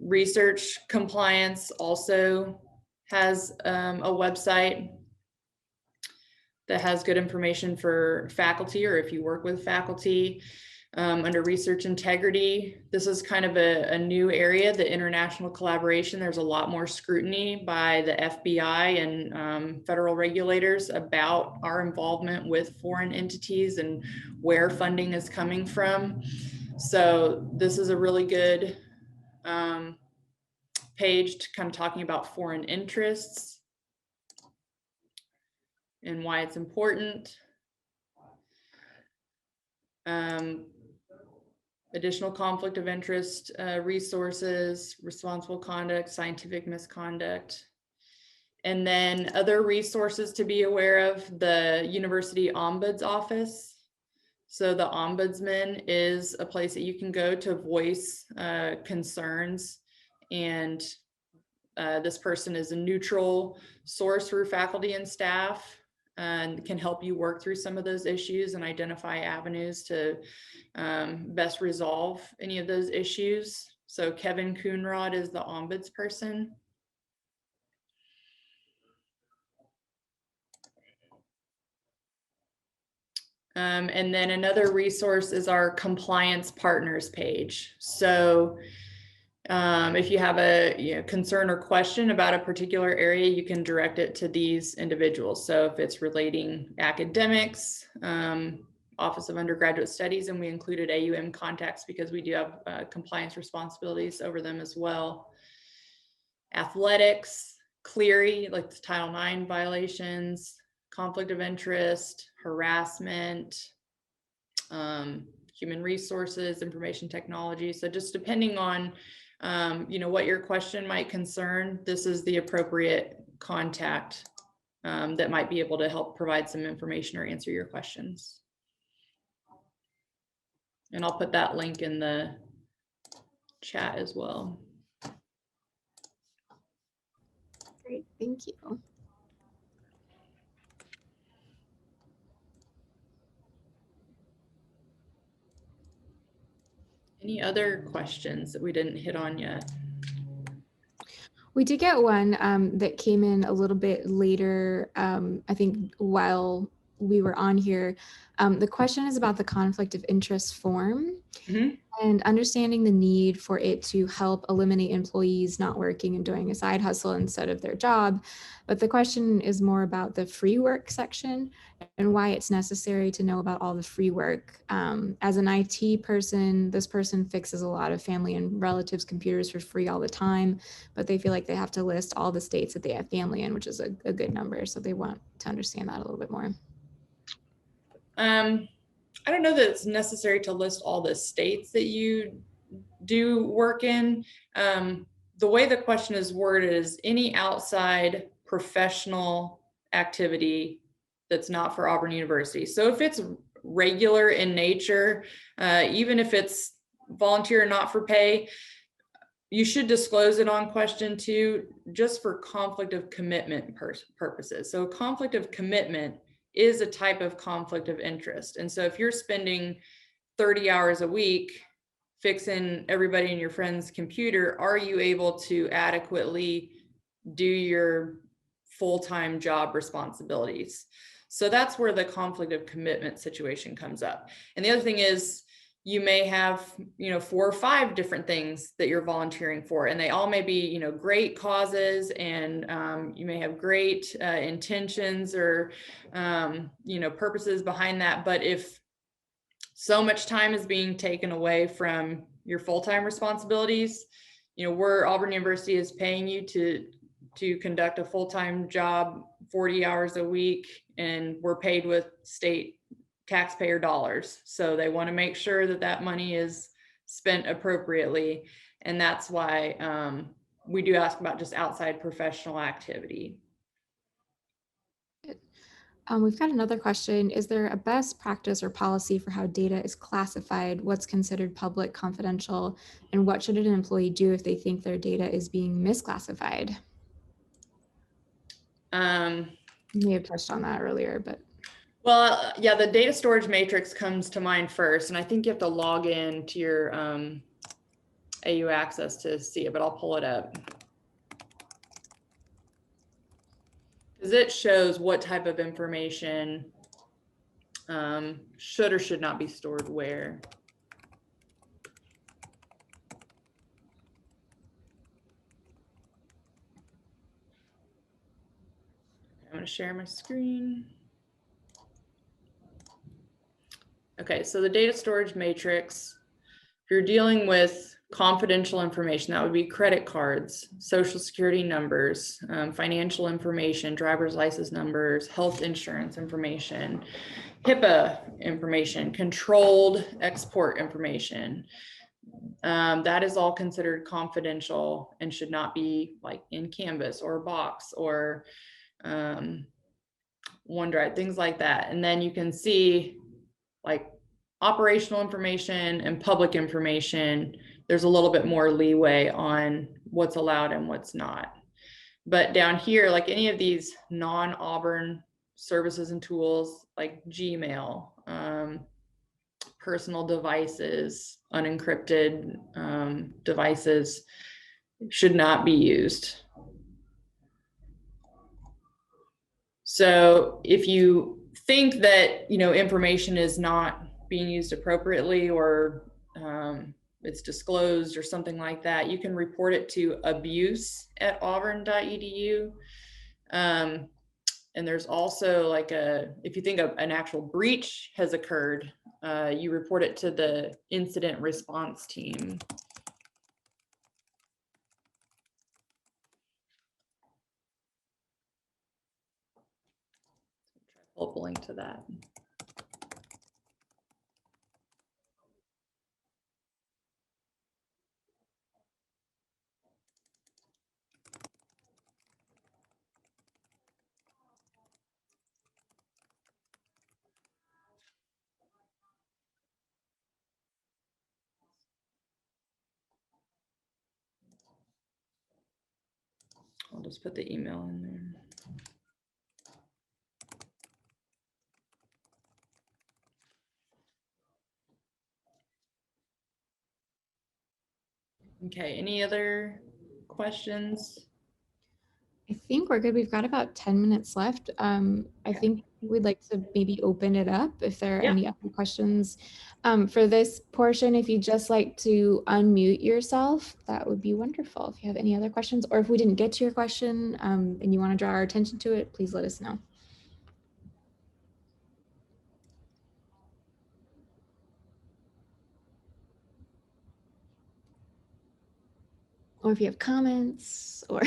Speaker 3: Research Compliance also has a website that has good information for faculty, or if you work with faculty. Under research integrity, this is kind of a new area, the international collaboration. There's a lot more scrutiny by the FBI and federal regulators about our involvement with foreign entities and where funding is coming from. So this is a really good page to kind of talking about foreign interests and why it's important. Additional conflict of interest resources, responsible conduct, scientific misconduct. And then other resources to be aware of, the University Ombuds Office. So the Ombudsman is a place that you can go to voice concerns, and this person is a neutral source for faculty and staff, and can help you work through some of those issues and identify avenues to best resolve any of those issues. So Kevin Coonrod is the ombuds person. And then another resource is our compliance partners page. So if you have a concern or question about a particular area, you can direct it to these individuals. So if it's relating academics, Office of Undergraduate Studies, and we included AUM contacts because we do have compliance responsibilities over them as well. Athletics, Clery, like the Title IX violations, conflict of interest, harassment, human resources, information technology. So just depending on what your question might concern, this is the appropriate contact that might be able to help provide some information or answer your questions. And I'll put that link in the chat as well.
Speaker 1: Great, thank you.
Speaker 3: Any other questions that we didn't hit on yet?
Speaker 1: We did get one that came in a little bit later, I think while we were on here. The question is about the conflict of interest form. Mm-hmm. And understanding the need for it to help eliminate employees not working and doing a side hustle instead of their job. But the question is more about the free work section and why it's necessary to know about all the free work. As an IT person, this person fixes a lot of family and relatives' computers for free all the time, but they feel like they have to list all the states that they have family in, which is a good number. So they want to understand that a little bit more.
Speaker 3: I don't know that it's necessary to list all the states that you do work in. The way the question is worded is any outside professional activity that's not for Auburn University. So if it's regular in nature, even if it's volunteer and not for pay, you should disclose it on question 2, just for conflict of commitment purposes. So conflict of commitment is a type of conflict of interest. And so if you're spending 30 hours a week fixing everybody in your friend's computer, are you able to adequately do your full-time job responsibilities? So that's where the conflict of commitment situation comes up. And the other thing is, you may have, 4 or 5 different things that you're volunteering for, and they all may be, great causes, and you may have great intentions or, purposes behind that. But if so much time is being taken away from your full-time responsibilities, Auburn University is paying you to conduct a full-time job 40 hours a week, and we're paid with state taxpayer dollars. So they want to make sure that that money is spent appropriately. And that's why we do ask about just outside professional activity.
Speaker 1: We've got another question. Is there a best practice or policy for how data is classified? What's considered public, confidential, and what should an employee do if they think their data is being misclassified? You may have touched on that earlier, but.
Speaker 3: Well, yeah, the data storage matrix comes to mind first, and I think you have to log in to your AU Access to see it, but I'll pull it up. Because it shows what type of information should or should not be stored where. I'm going to share my screen. Okay, so the data storage matrix, if you're dealing with confidential information, that would be credit cards, social security numbers, financial information, driver's license numbers, health insurance information, HIPAA information, controlled export information. That is all considered confidential and should not be like in Canvas or Box or OneDrive, things like that. And then you can see like operational information and public information. There's a little bit more leeway on what's allowed and what's not. But down here, like any of these non-Auburn services and tools like Gmail, personal devices, unencrypted devices should not be used. So if you think that, information is not being used appropriately or it's disclosed or something like that, you can report it to abuse@auburn.edu. And there's also like if you think of an actual breach has occurred, you report it to the incident response team. I'll pull up a link to that. I'll just put the email in there. Okay, any other questions?
Speaker 1: I think we're good. We've got about 10 minutes left. I think we'd like to maybe open it up if there are any other questions. For this portion, if you'd just like to unmute yourself, that would be wonderful. If you have any other questions, or if we didn't get to your question and you want to draw our attention to it, please let us know. Or if you have comments or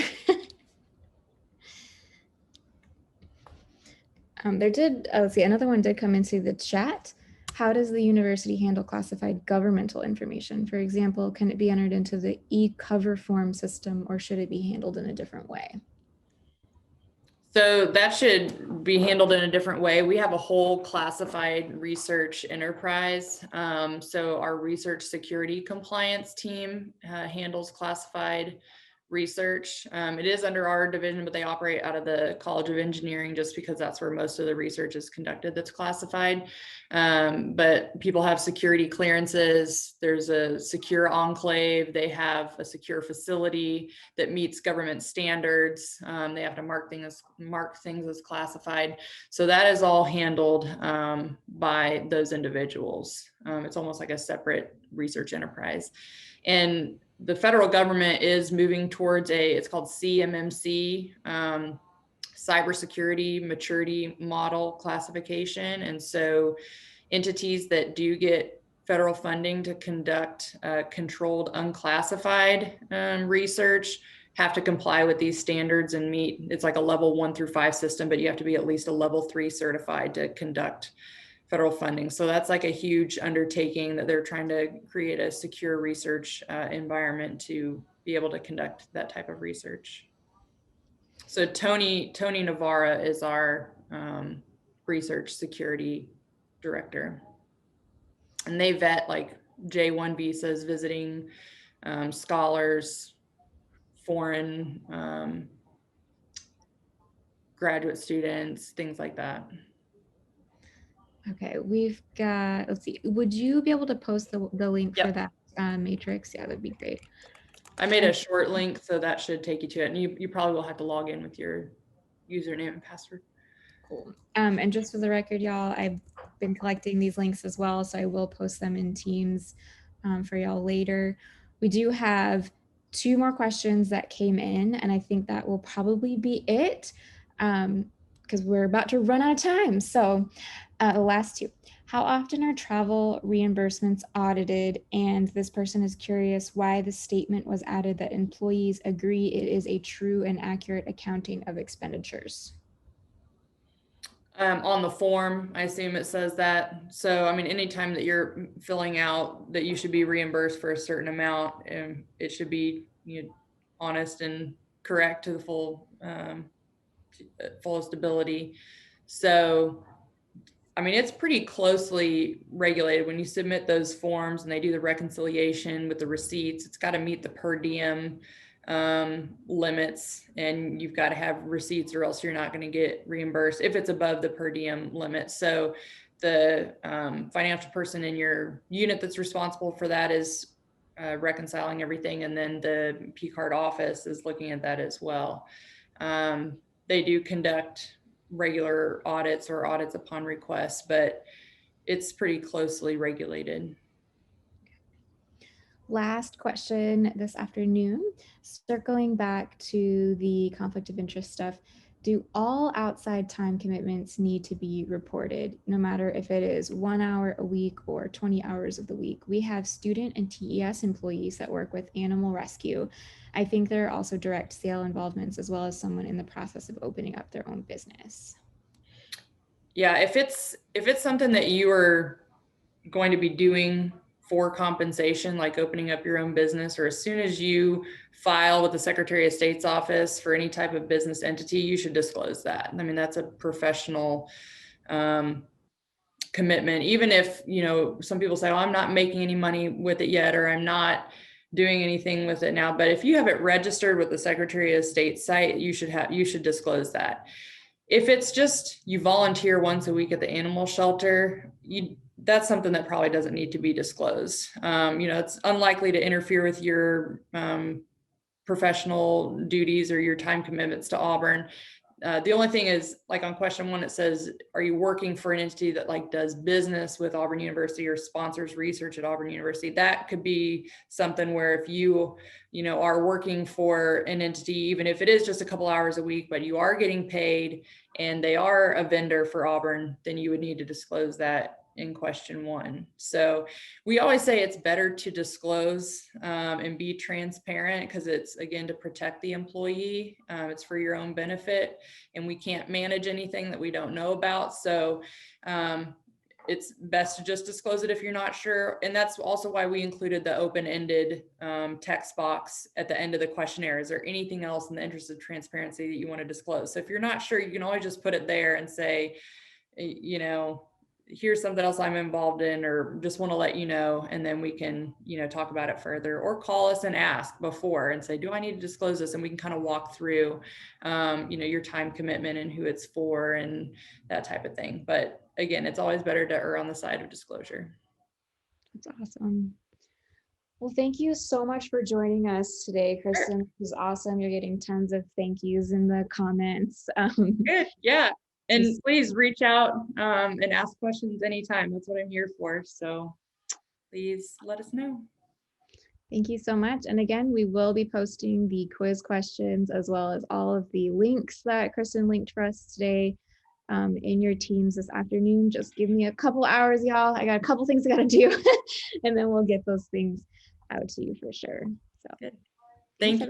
Speaker 1: let's see, another one did come into the chat. How does the university handle classified governmental information? For example, can it be entered into the e-cover form system or should it be handled in a different way?
Speaker 3: So that should be handled in a different way. We have a whole classified research enterprise. So our research security compliance team handles classified research. It is under our division, but they operate out of the College of Engineering just because that's where most of the research is conducted that's classified. But people have security clearances. There's a secure enclave. They have a secure facility that meets government standards. They have to mark things as classified. So that is all handled by those individuals. It's almost like a separate research enterprise. And the federal government is moving towards it's called CMMC, cybersecurity maturity model classification. And so entities that do get federal funding to conduct controlled unclassified research have to comply with these standards and meet, it's like a level 1 through 5 system, but you have to be at least a level 3 certified to conduct federal funding. So that's like a huge undertaking that they're trying to create a secure research environment to be able to conduct that type of research. So Tony Navarra is our research security director. And they vet like J1 visas, visiting scholars, foreign graduate students, things like that.
Speaker 1: Okay, we've got, let's see, would you be able to post the link for that matrix? Yeah, that'd be great.
Speaker 3: I made a short link, so that should take you to it. And you probably will have to log in with your username and password.
Speaker 1: Cool. And just for the record, y'all, I've been collecting these links as well, so I will post them in Teams for y'all later. We do have 2 more questions that came in, and I think that will probably be it because we're about to run out of time. So the last 2. How often are travel reimbursements audited? And this person is curious why the statement was added that employees agree it is a true and accurate accounting of expenditures.
Speaker 3: On the form, I assume it says that. So, I mean, anytime that you're filling out that you should be reimbursed for a certain amount, it should be honest and correct to the fullest ability. So, I mean, it's pretty closely regulated when you submit those forms and they do the reconciliation with the receipts. It's got to meet the per diem limits, and you've got to have receipts or else you're not going to get reimbursed if it's above the per diem limit. So the financial person in your unit that's responsible for that is reconciling everything, and then the P-card office is looking at that as well. They do conduct regular audits or audits upon request, but it's pretty closely regulated.
Speaker 1: Last question this afternoon, circling back to the conflict of interest stuff. Do all outside time commitments need to be reported, no matter if it is 1 hour a week or 20 hours of the week? We have student and TES employees that work with animal rescue. I think there are also direct sale involvements, as well as someone in the process of opening up their own business.
Speaker 3: Yeah, if it's something that you are going to be doing for compensation, like opening up your own business, or as soon as you file with the Secretary of State's office for any type of business entity, you should disclose that. I mean, that's a professional commitment. Even if, some people say, oh, I'm not making any money with it yet, or I'm not doing anything with it now. But if you have it registered with the Secretary of State site, you should disclose that. If it's just you volunteer once a week at the animal shelter, that's something that probably doesn't need to be disclosed. It's unlikely to interfere with your professional duties or your time commitments to Auburn. The only thing is, like on question 1, it says, are you working for an entity that like does business with Auburn University or sponsors research at Auburn University? That could be something where if you are working for an entity, even if it is just a couple hours a week, but you are getting paid and they are a vendor for Auburn, then you would need to disclose that in question 1. So we always say it's better to disclose and be transparent, because it's, again, to protect the employee. It's for your own benefit, and we can't manage anything that we don't know about. So it's best to just disclose it if you're not sure. And that's also why we included the open-ended text box at the end of the questionnaire. Is there anything else in the interest of transparency that you want to disclose? So if you're not sure, you can always just put it there and say, here's something else I'm involved in, or just want to let you know, and then we can, talk about it further, or call us and ask before and say, do I need to disclose this? And we can kind of walk through, your time commitment and who it's for and that type of thing. But again, it's always better to err on the side of disclosure.
Speaker 1: That's awesome. Well, thank you so much for joining us today, Kristen. It was awesome. You're getting tons of thank yous in the comments.
Speaker 3: Good. Yeah. And please reach out and ask questions anytime. That's what I'm here for. So please let us know.
Speaker 1: Thank you so much. And again, we will be posting the quiz questions as well as all of the links that Kristen linked for us today in your teams this afternoon. Just give me a couple hours, y'all. I got a couple things I got to do, and then we'll get those things out to you for sure. So
Speaker 3: good. Thank you.